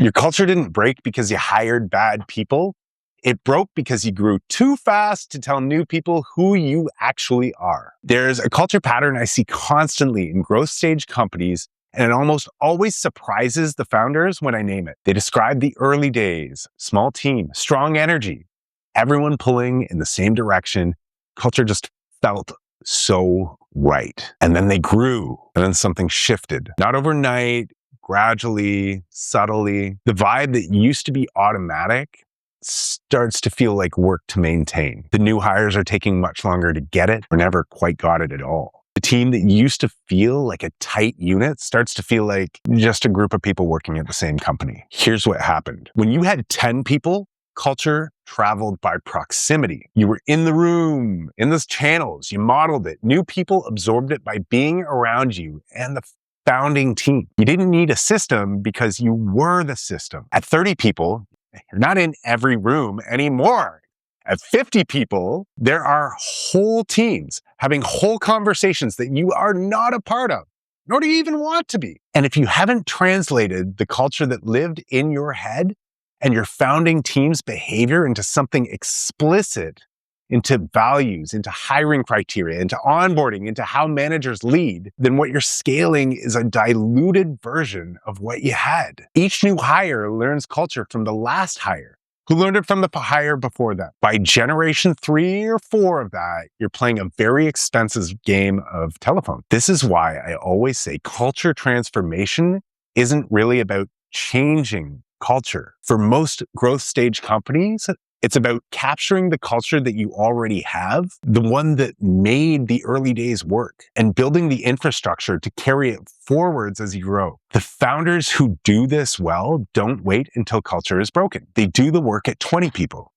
Your culture didn't break because you hired bad people. It broke because you grew too fast to tell new people who you actually are. There's a culture pattern I see constantly in growth stage companies, and it almost always surprises the founders when I name it. They describe the early days, small team, strong energy, everyone pulling in the same direction. Culture just felt so right. And then they grew, and then something shifted. Not overnight, gradually, subtly. The vibe that used to be automatic starts to feel like work to maintain. The new hires are taking much longer to get it or never quite got it at all. The team that used to feel like a tight unit starts to feel like just a group of people working at the same company. Here's what happened. When you had 10 people, culture traveled by proximity. You were in the room, in those channels, you modeled it. New people absorbed it by being around you and the founding team. You didn't need a system because you were the system. At 30 people, you're not in every room anymore. At 50 people, there are whole teams having whole conversations that you are not a part of, nor do you even want to be. And if you haven't translated the culture that lived in your head and your founding team's behavior into something explicit, into values, into hiring criteria, into onboarding, into how managers lead, then what you're scaling is a diluted version of what you had. Each new hire learns culture from the last hire, who learned it from the hire before that. By generation 3 or 4 of that, you're playing a very expensive game of telephone. This is why I always say culture transformation isn't really about changing culture. For most growth stage companies, it's about capturing the culture that you already have, the one that made the early days work, and building the infrastructure to carry it forwards as you grow. The founders who do this well don't wait until culture is broken. They do the work at 20 people.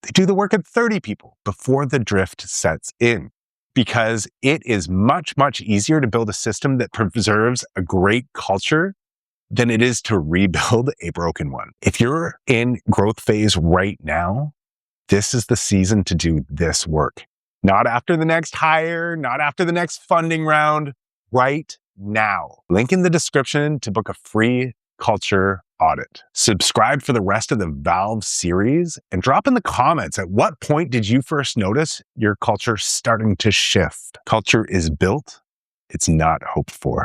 They do the work at 30 people before the drift sets in. Because it is much, much easier to build a system that preserves a great culture than it is to rebuild a broken one. If you're in growth phase right now, this is the season to do this work. Not after the next hire, not after the next funding round, right now. Link in the description to book a free culture audit. Subscribe for the rest of the Valve series and drop in the comments at what point did you first notice your culture starting to shift. Culture is built, it's not hoped for.